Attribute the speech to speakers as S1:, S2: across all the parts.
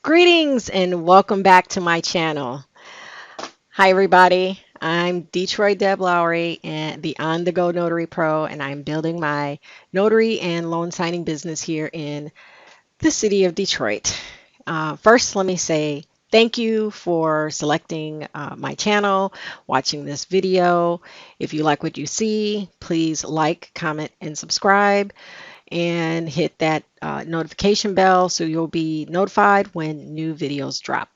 S1: Greetings and welcome back to my channel. Hi everybody, I'm Detroit Deb Lowry and the On The Go Notary Pro, and I'm building my notary and loan signing business here in the city of Detroit. First, let me say thank you for selecting my channel, watching this video. If you like what you see, please like, comment, and subscribe, and hit that notification bell so you'll be notified when new videos drop.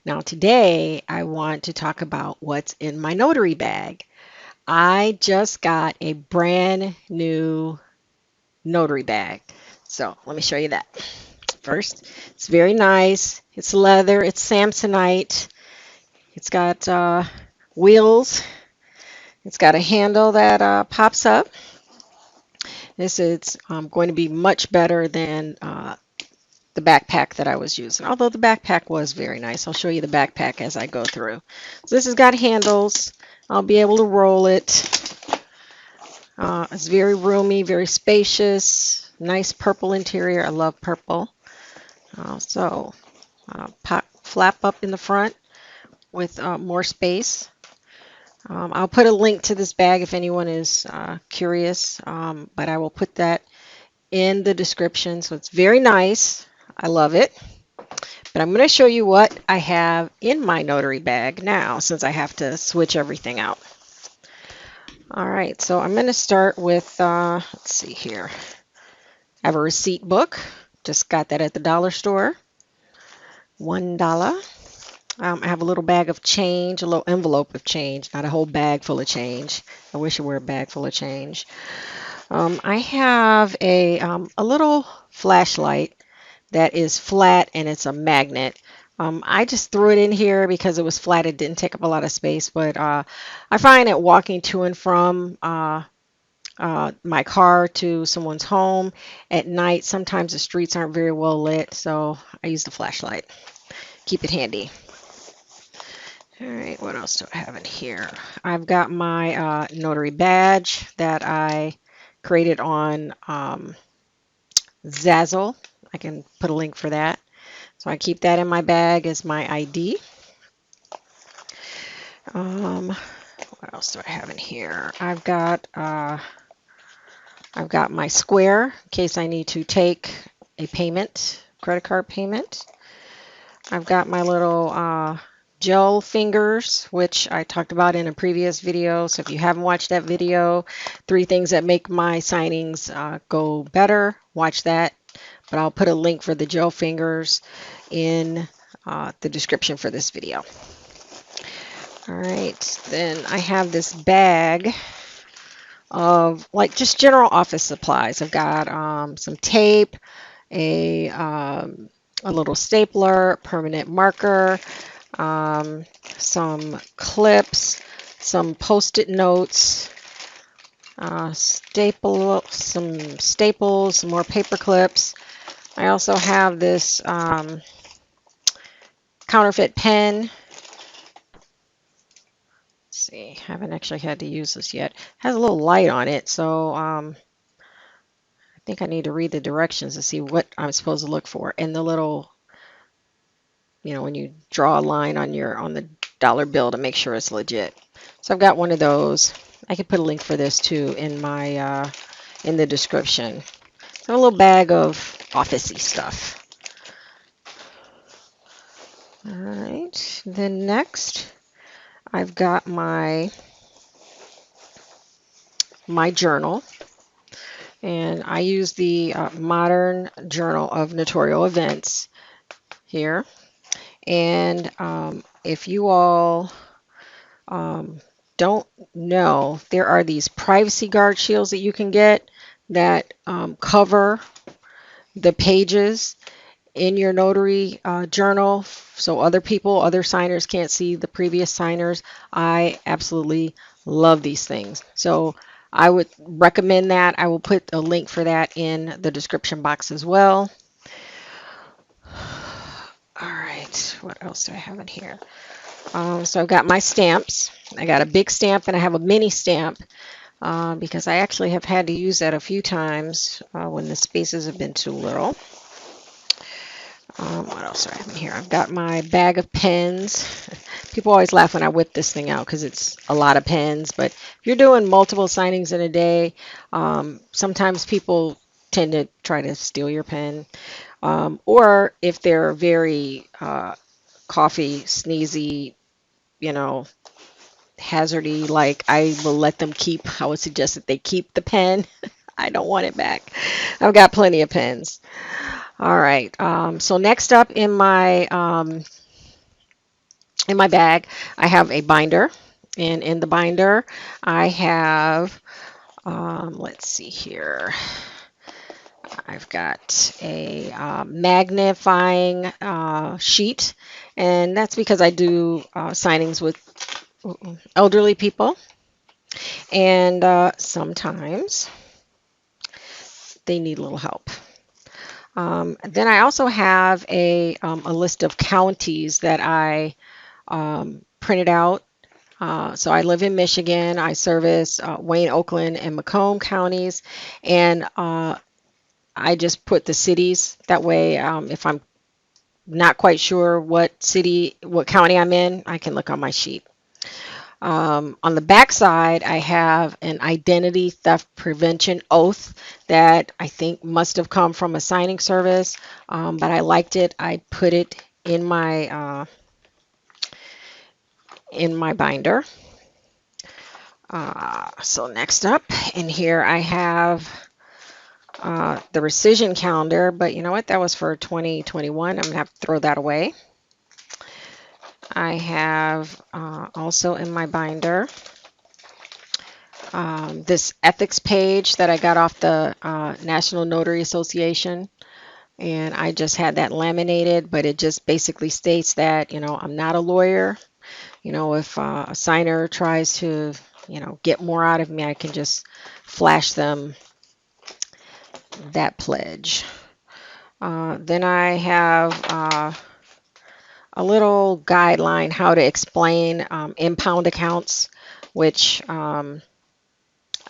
S1: Now, today I want to talk about what's in my notary bag. I just got a brand new notary bag. So let me show you that. First, it's very nice. It's leather, it's Samsonite. It's got wheels. It's got a handle that pops up. This is going to be much better than the backpack that I was using, although the backpack was very nice. I'll show you the backpack as I go through. So this has got handles. I'll be able to roll it. It's very roomy, very spacious, nice purple interior. I love purple. Flap up in the front with more space. I'll put a link to this bag if anyone is curious, but I will put that in the description. So it's very nice. I love it. But I'm going to show you what I have in my notary bag now, since I have to switch everything out. All right, so I'm going to start with, let's see here. I have a receipt book. Just got that at the dollar store. $1. I have a little bag of change, a little envelope of change, not a whole bag full of change. I wish it were a bag full of change. I have a little flashlight that is flat and it's a magnet. I just threw it in here because it was flat. It didn't take up a lot of space, but I find that walking to and from my car to someone's home at night, sometimes the streets aren't very well lit, so I use the flashlight. Keep it handy. All right, what else do I have in here? I've got my notary badge that I created on Zazzle. I can put a link for that. So I keep that in my bag as my ID. What else do I have in here? I've got my Square in case I need to take a payment, credit card payment. I've got my little gel fingers, which I talked about in a previous video. So if you haven't watched that video, 3 things that make my signings go better, watch that. But I'll put a link for the gel fingers in the description for this video. All right, then I have this bag of like just general office supplies. I've got some tape, a little stapler, permanent marker, some clips, some post-it notes, some staples, some more paper clips. I also have this counterfeit pen. Let's see, I haven't actually had to use this yet. It has a little light on it, so I think I need to read the directions to see what I'm supposed to look for. And the little, when you draw a line on the dollar bill to make sure it's legit. So I've got one of those. I could put a link for this too in my in the description. So a little bag of officey stuff. All right, then next I've got my journal, and I use the Modern Journal of Notarial Events here. And if you all don't know, there are these privacy guard shields that you can get that cover the pages in your notary journal so other signers can't see the previous signers. I absolutely love these things. So I would recommend that. I will put a link for that in the description box as well. All right, what else do I have in here? So I've got my stamps. I got a big stamp and I have a mini stamp because I actually have had to use that a few times when the spaces have been too little. What else do I have in here? I've got my bag of pens. People always laugh when I whip this thing out because it's a lot of pens. But if you're doing multiple signings in a day, sometimes people tend to try to steal your pen. Or if they're very coffee, sneezy, you know, hazardy, like I will let them keep, I would suggest that they keep the pen. I don't want it back. I've got plenty of pens. All right. So next up in my bag, I have a binder, and in the binder, I have let's see here. I've got a magnifying sheet, and that's because I do signings with elderly people, and sometimes they need a little help. Then I also have a list of counties that I printed out. So I live in Michigan. I service Wayne, Oakland, and Macomb counties, and I just put the cities. That way, if I'm not quite sure what city, what county I'm in, I can look on my sheet. On the back side, I have an identity theft prevention oath that I think must have come from a signing service, but I liked it. I put it in my binder. So next up in here, I have the rescission calendar, but you know what? That was for 2021. I'm gonna have to throw that away. I have also in my binder this ethics page that I got off the National Notary Association, and I just had that laminated, but it just basically states that, I'm not a lawyer. If a signer tries to, get more out of me, I can just flash them that pledge. Then I have a little guideline how to explain impound accounts, which I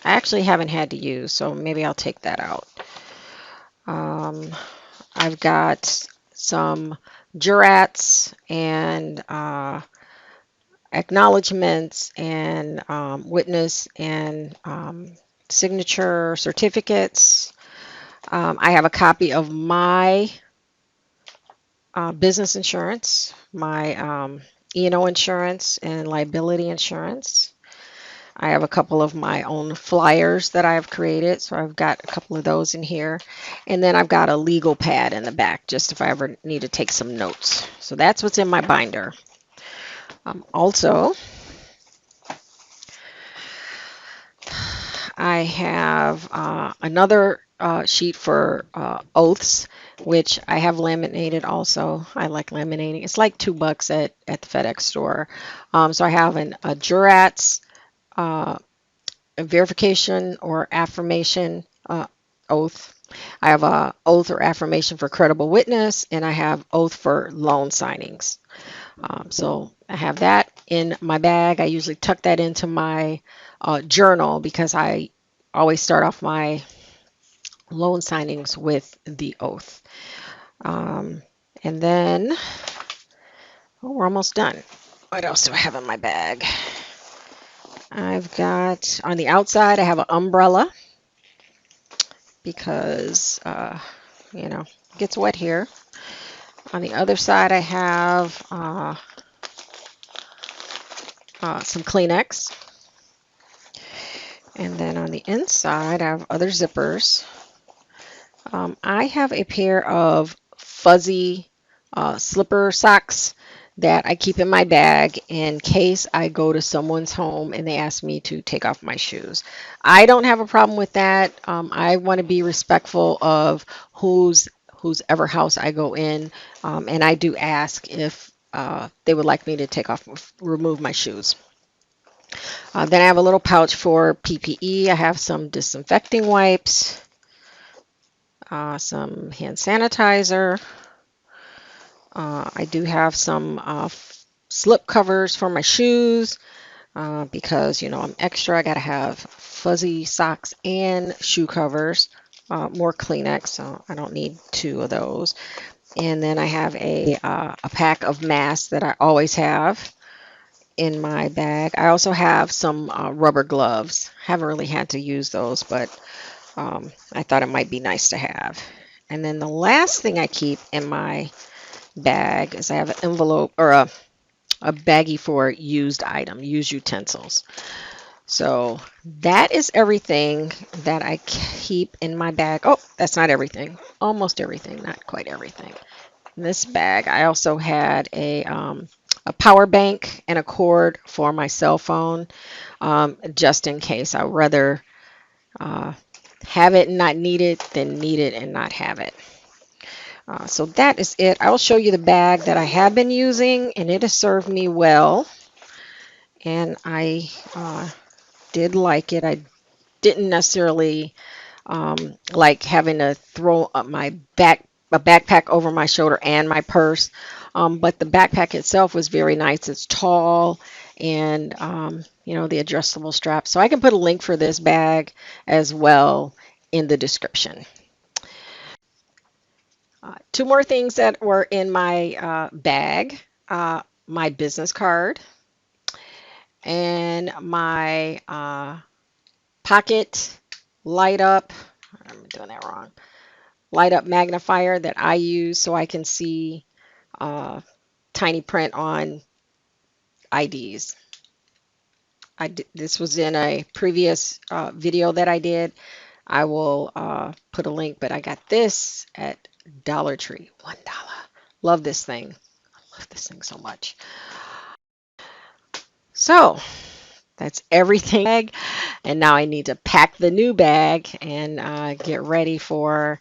S1: actually haven't had to use, so maybe I'll take that out. Um, I've got some jurats and acknowledgments and witness and signature certificates. I have a copy of my business insurance, my E&O insurance and liability insurance. I have a couple of my own flyers that I've created, so I've got a couple of those in here. And then I've got a legal pad in the back, just if I ever need to take some notes. So that's what's in my binder. Also, I have another sheet for oaths, which I have laminated also. I like laminating. It's like $2 at the FedEx store. So I have a Jurat's a verification or affirmation oath. I have a oath or affirmation for credible witness, and I have oath for loan signings. So I have that in my bag. I usually tuck that into my journal because I always start off my loan signings with the oath. Um, and then, oh, we're almost done. What else do I have in my bag? I've got, on the outside, I have an umbrella because, it gets wet here. On the other side, I have some Kleenex. And then on the inside, I have other zippers. I have a pair of fuzzy slipper socks that I keep in my bag in case I go to someone's home and they ask me to take off my shoes. I don't have a problem with that. I want to be respectful of whose ever house I go in, and I do ask if they would like me to remove my shoes. Then I have a little pouch for PPE. I have some disinfecting wipes, some hand sanitizer. I do have some slip covers for my shoes because, I'm extra. I got to have fuzzy socks and shoe covers, more Kleenex, so I don't need two of those. And then I have a pack of masks that I always have in my bag. I also have some rubber gloves. Haven't really had to use those, but I thought it might be nice to have. And then the last thing I keep in my bag is I have an envelope or a baggie for used utensils. So that is everything that I keep in my bag. Oh, that's not everything. Almost everything, not quite everything. In this bag, I also had a power bank and a cord for my cell phone, just in case. I'd rather uh, have it and not need it than need it and not have it. So that is it. I will show you the bag that I have been using, and it has served me well. And I did like it. I didn't necessarily like having to throw up my a backpack over my shoulder and my purse. But the backpack itself was very nice. It's tall and the adjustable strap. So I can put a link for this bag as well in the description. Two more things that were in my bag. My business card and my pocket light up. I'm doing that wrong. Light up magnifier that I use so I can see uh, tiny print on IDs. This was in a previous video that I did. I will put a link, but I got this at Dollar Tree, $1. Love this thing. I love this thing so much. So that's everything. And now I need to pack the new bag and get ready for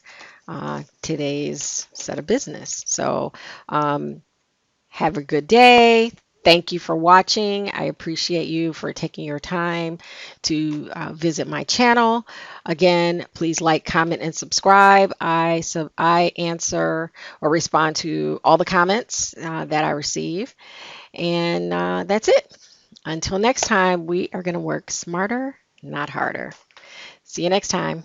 S1: today's set of business. So have a good day. Thank you for watching. I appreciate you for taking your time to visit my channel. Again, please like, comment, and subscribe. I answer or respond to all the comments that I receive. And that's it. Until next time, we are going to work smarter, not harder. See you next time.